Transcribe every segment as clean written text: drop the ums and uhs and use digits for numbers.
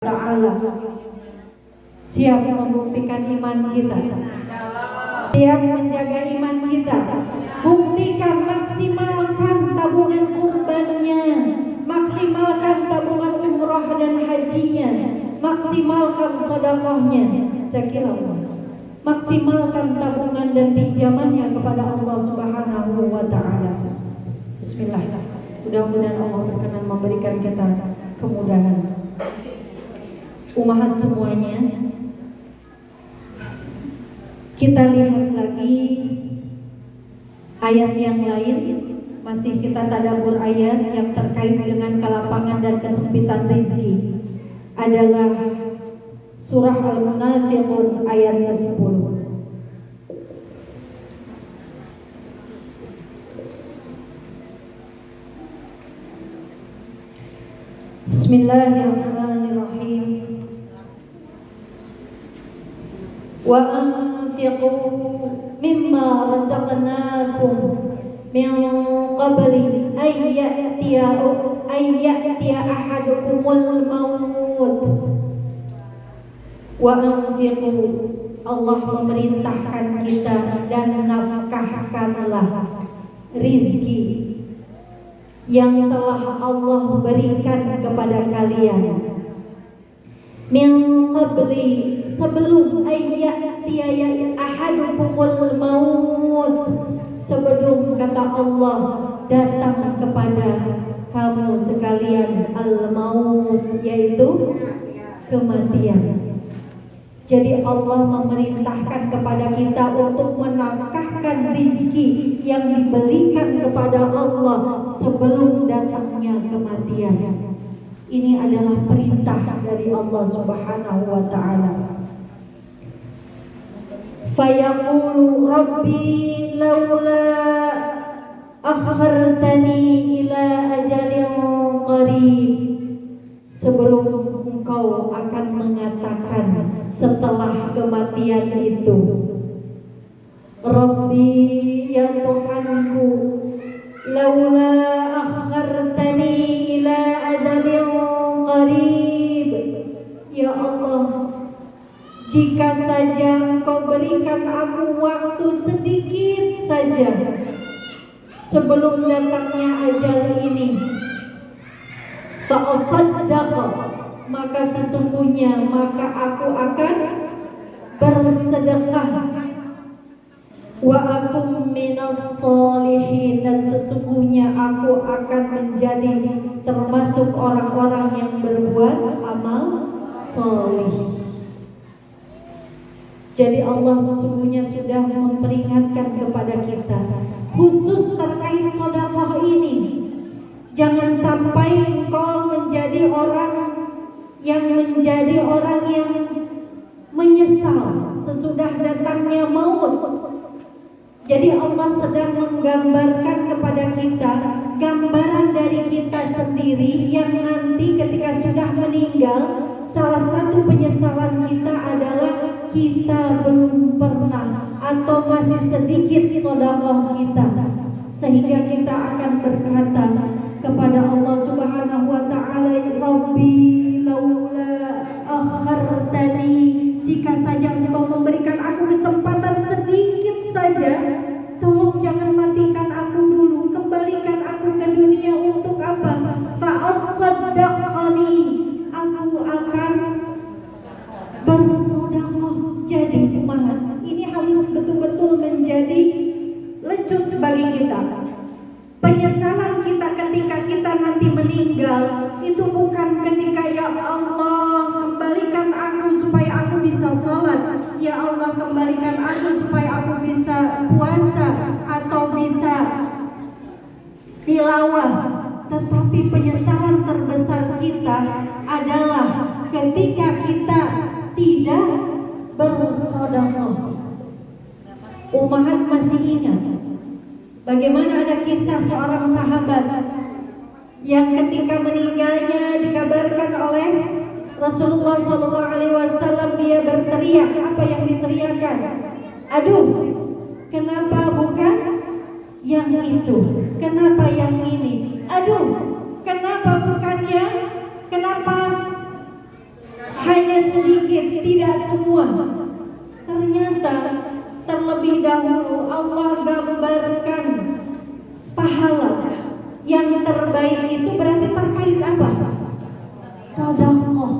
Ta'ala. Siap membuktikan iman kita, siap menjaga iman kita. Buktikan, maksimalkan tabungan kurbannya, maksimalkan tabungan umroh dan hajinya, maksimalkan sedekahnya. Saya kira maksimalkan tabungan dan pinjamannya kepada Allah Subhanahu wa Ta'ala. Bismillah. Mudah-mudahan Allah berkenan memberikan kita kemudahan. Umahat semuanya, kita lihat lagi ayat yang lain. Masih kita tadabbur ayat yang terkait dengan kelapangan dan kesempitan rezeki. Adalah surah Al-Munafiqun ayat ke-10. Bismillahirrahmanirrahim. Wa anfiqu mimma razaqnakum min qabli ay ya'tiya ahadukumul maut. Wa anfiqu, Allah memerintahkan kita, dan nafkahkanlah rizki yang telah Allah berikan kepada kalian. Min qabli, sebelum ayyatiya ahadukumul maut, sebelum kata Allah datang kepada kamu sekalian al-maut, yaitu kematian. Jadi Allah memerintahkan kepada kita untuk menafkahkan rizki yang diberikan kepada Allah sebelum datangnya kematian. Ini adalah perintah dari Allah Subhanahu wa Ta'ala. Fayaqulu Rabbi laula akhartani ila ajalin qarib. Sebelum engkau akan mengatakan setelah kematian itu, Rabbi, ya Tuhanku, laula akhartani ila ajalin qarib. Ya Allah, jika saja engkau berikan aku waktu sedikit saja sebelum datangnya ajal ini, fa'asaddaqa, maka sesungguhnya aku akan bersedekah, wa akum minas sholihin, dan sesungguhnya aku akan menjadi termasuk orang-orang yang berbuat amal sholih. Jadi Allah sesungguhnya sudah memperingatkan kepada kita khusus terkait sedekah ini. Jangan sampai engkau menjadi orang yang menyesal sesudah datangnya maut. Jadi Allah sedang menggambarkan kepada kita gambaran dari kita sendiri yang nanti ketika sudah meninggal, salah satu penyesalan kita adalah kita belum pernah atau masih sedikit sedekah kita, sehingga kita akan berkata kepada Allah Subhanahu wa Ta'ala, Rabbi laula akhartani, jika saja engkau memberikan aku kesempatan sedikit saja, tolong jangan matikan aku dulu, kembalikan aku ke dunia. Untuk apa? Fa'asaddaqani, aku akan bersedekah. Jadi umat, ini harus betul-betul menjadi lecut bagi kita. Penyesalan kita ketika kita nanti meninggal itu bukan ketika ya Allah kembalikan aku supaya aku bisa sholat, ya Allah kembalikan aku supaya aku bisa puasa atau bisa tilawah. Tetapi penyesalan terbesar kita adalah ketika kita tidak bersedekah. Umahat masih ingat bagaimana ada kisah seorang sahabat yang ketika meninggalnya dikabarkan oleh Rasulullah SAW, dia berteriak. Apa yang diteriakkan? Aduh, kenapa bukan yang itu? Kenapa yang ini? Aduh, kenapa bukan yang? Kenapa sedikit, tidak semua. Ternyata terlebih dahulu Allah gambarkan pahala yang terbaik itu berarti terkait apa? Sedekah.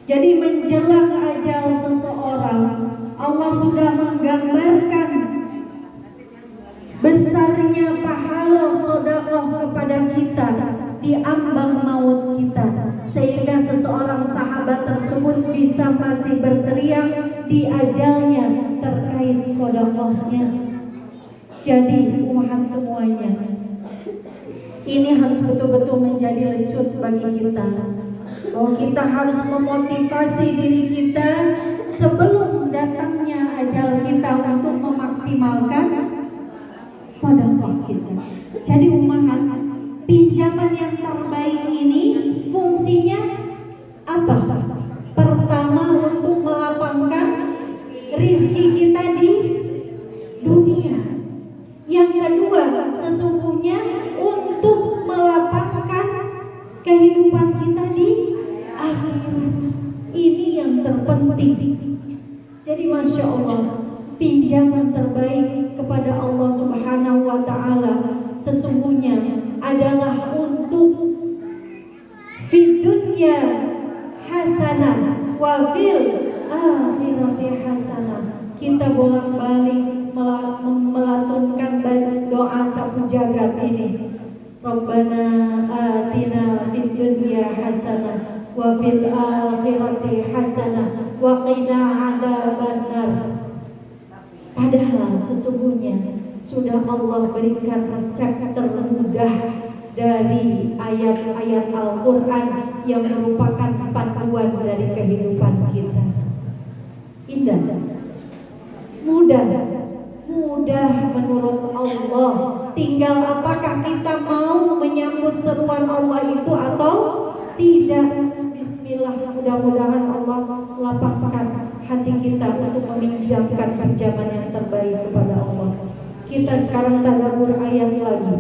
Jadi menjelang ajal seseorang, Allah sudah menggambarkan besarnya pahala sedekah kepada kita di ambang maut kita, sehingga seseorang sahabat tersebut bisa masih berteriak di ajalnya terkait sedekahnya. Jadi umat semuanya, ini harus betul-betul menjadi lecut bagi kita, bahwa kita harus memotivasi diri kita sebelum datangnya ajal kita untuk memaksimalkan sedekah kita. Jadi umat, pinjaman yang terbaik ini fungsinya apa? Pertama, untuk melapangkan rizki kita di dunia. Yang kedua, sesungguhnya untuk melapangkan kehidupan kita di akhirat. Ini yang terpenting. Jadi Masya Allah, pinjaman terbaik kepada Allah Subhanahu wa Ta'ala sesungguhnya adalah untuk fid dunya hasanah wa fil akhirati hasanah. Kita bolak-balik melatunkan doa sapu jagat ini. Rabbana atina fid dunya hasanah wa fil akhirati hasanah wa qina adzabannar. Padahal sesungguhnya sudah Allah berikan resep termudah dari ayat-ayat Al-Quran yang merupakan panduan dari kehidupan kita. Indah, mudah menurut Allah. Tinggal apakah kita mau menyambut seruan Allah itu atau tidak. Bismillah, mudah-mudahan Allah lapangkan hati kita untuk meminjamkan pinjaman yang terbaik kepada Allah. Kita sekarang tadabbur ayat lagi.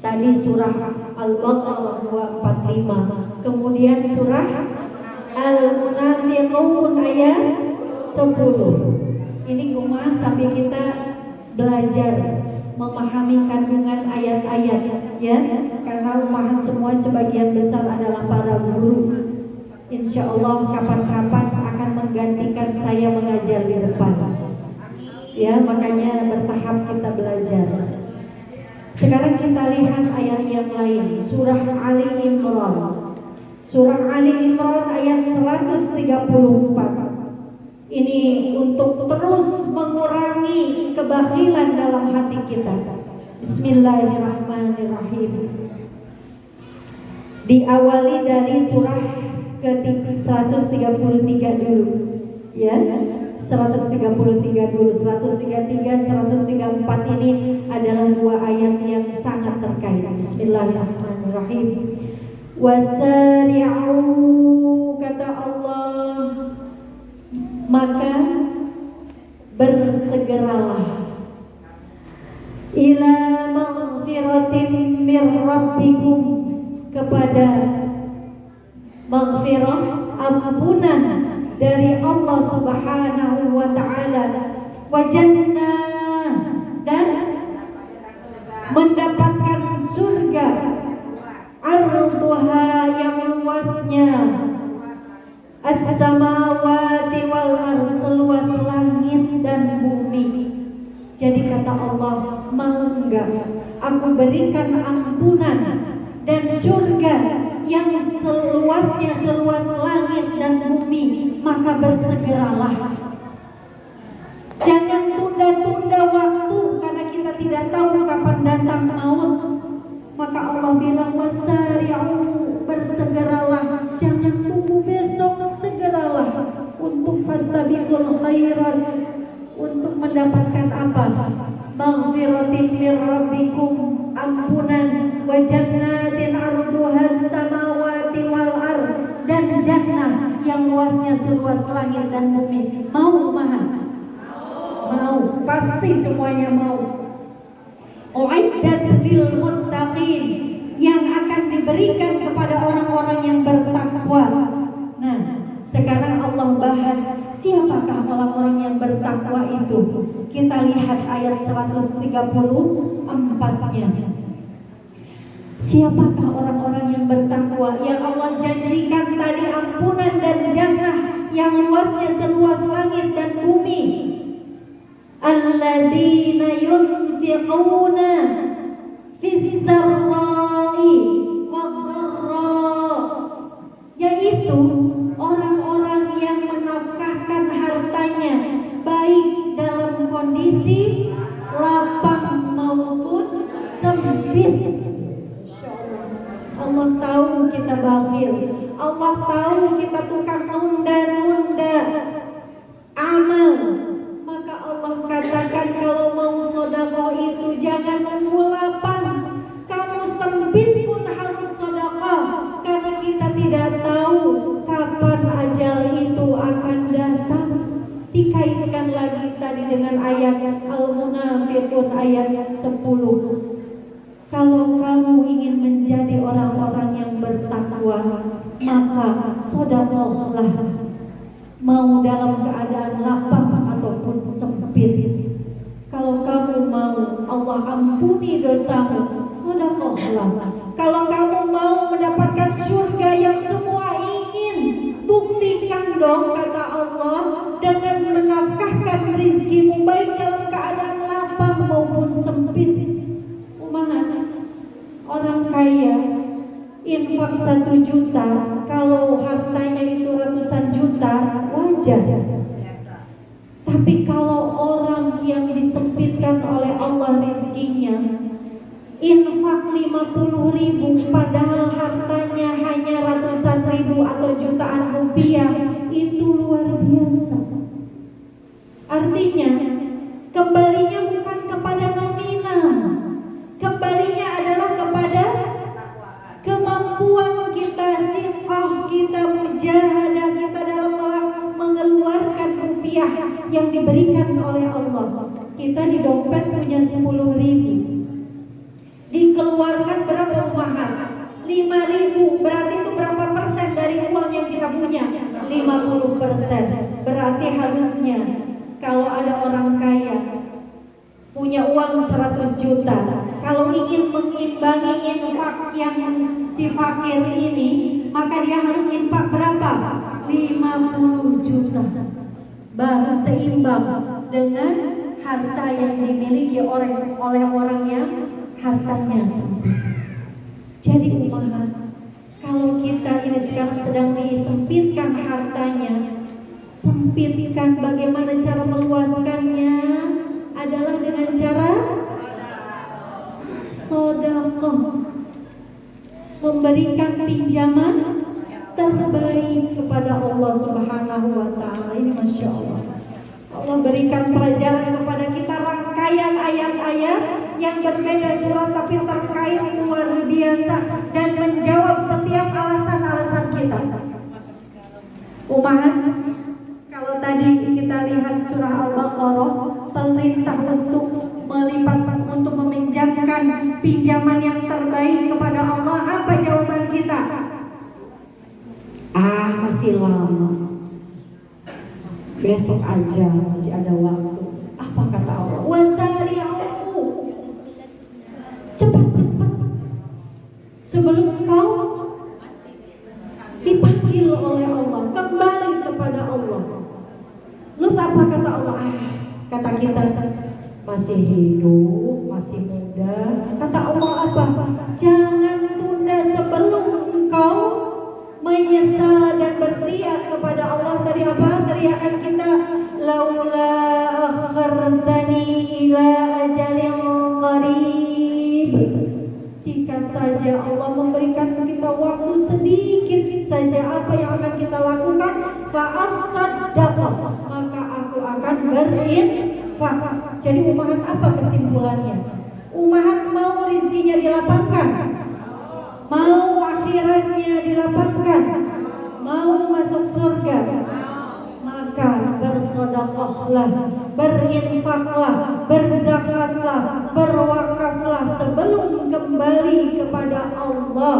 Tadi surah Al-Baqarah 245, kemudian surah Al-Munafiqun ayat 10. Ini kumah sambil kita belajar memahami kandungan ayat-ayat, ya, karena umat semua sebagian besar adalah para guru. Insya Allah kapan-kapan akan menggantikan saya mengajar di depan. Ya, makanya bertahap kita belajar. Sekarang kita lihat ayat yang lain, surah Ali Imran. Surah Ali Imran ayat 134. Ini untuk terus mengurangi kebakhilan dalam hati kita. Bismillahirrahmanirrahim. Diawali dari surah ke-133 dulu, ya. 133 dulu. 133, 134 ini adalah dua ayat yang sangat terkait. Bismillahirrahmanirrahim. Wasari'u, kata Allah, maka bersegeralah ila maghfiratin mir rabbikum, kepada maghfirah, ampunan dari Allah Subhanahu wa Ta'ala, wa jannah, dan mendapatkan surga, arduha, yang luasnya as-samawati wal ardh, seluas langit dan bumi. Jadi kata Allah, mau enggak aku berikan ampunan dan surga yang seluasnya seluas langit dan bumi, maka bersegeralah. Jangan tunda-tunda waktu, karena kita tidak tahu kapan datang maut. Maka Allah bilang wasari'u, bersegeralah, jangan tunggu besok, segeralah untuk fastabiqul khairat, untuk mendapatkan apa? Maghfiratin mir rabbikum, ampunan, wa jannatin arduhas samawati wal ardh, dan jannah yang luasnya seluas langit dan bumi. Mau mahal? Mau, pasti semuanya mau. Uiddat lil muttaqin, yang akan diberikan kepada orang-orang yang bertakwa. Nah, Siapakah orang-orang yang bertakwa itu? Kita lihat ayat 134-nya. Siapakah orang-orang yang bertakwa yang Allah janjikan tadi ampunan dan jannah yang luasnya seluas langit dan bumi? Alladzina yunfiquna fis sarra'i wad-dharra, yaitu orang-orang yang menafkahkan hartanya baik dalam kondisi lapang maupun sempit. Allah tahu kita bakhil, Allah tahu kita tukang nunda-nunda amal. Maka Allah katakan kalau mau sedekah itu jangan nunggu lapang, kamu sempit pun harus sedekah, karena kita tidak tahu kapan ajal itu akan datang. Dikaitkan lagi tadi dengan ayat Al-Munafiqun ayat 10. Kalau kamu ingin menjadi orang-orang yang bertakwa, maka sedekahlah, mau dalam keadaan lapang ataupun sempit. Kalau kamu mau Allah ampuni dosamu, sedekahlah. Kalau kamu mau mendapatkan surga yang semua ingin, buktikan dong, kata Allah, dengan menafkahkan rizkimu baik dalam keadaan lapang maupun sempit. Orang kaya infak 1 juta, kalau hartanya itu ratusan juta, wajar. Tapi kalau orang yang disempitkan oleh Allah rezekinya, infak 50.000 padahal hartanya hanya ratusan ribu atau jutaan rupiah, itu luar biasa. Artinya kembalinya bukan kepada nominal, kembalinya adalah kepada kemampuan kita, siqah kita, mujahadah kita dalam mengeluarkan rupiah yang diberikan oleh Allah. Kita di dompet punya 10.000, dikeluarkan berapa umahan? 5.000, berarti itu berapa persen dari uang yang kita punya? 50%. Berarti harusnya kalau ada orang kaya punya uang 100 juta, kalau ingin mengimbangi infak yang si fakir ini, maka dia harus infak berapa? 50 juta, baru seimbang dengan harta yang dimiliki oleh orang yang hartanya sempit. Jadi umahan, kalau kita ini sekarang sedang disempitkan hartanya, sempitkan, bagaimana cara meluaskannya? Adalah dengan cara sedekah, memberikan pinjaman terbaik kepada Allah Subhanahu wa Ta'ala. Ini Masya Allah, Allah berikan pelajaran kepada kita, rangkaian ayat-ayat yang berbeda surat tapi terkait luar biasa dan menjawab setiap alasan-alasan kita. Umahan, kalau tadi kita lihat surah Al-Baqarah, perintah untuk melipat, untuk meminjamkan pinjaman yang terbaik kepada Allah. Apa jawaban kita? Masih lama, besok aja, masih ada waktu. Apa kata Allah? Wasari'u, cepat-cepat sebelum kau dipanggil oleh Allah, kembali kepada Allah. Terus apa kata Allah? Kata kita masih hidup, masih muda. Kata Allah apa? Jangan tunda sebelum engkau menyesal dan berteriak kepada Allah. Tadi apa teriakan kita? Laula akhartani ila ajalin qarib. Jika saja Allah memberikan kita waktu sedikit saja, apa yang akan kita lakukan? Fa'asaddaqa, maka aku akan berinfak. Jadi umahat apa kesimpulannya? Umahat mau rizkinya dilapangkan, mau akhiratnya dilapangkan, mau masuk surga, maka bersedekahlah, berinfaklah, berzakatlah, berwakaflah sebelum kembali kepada Allah,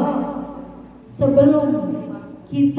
sebelum kita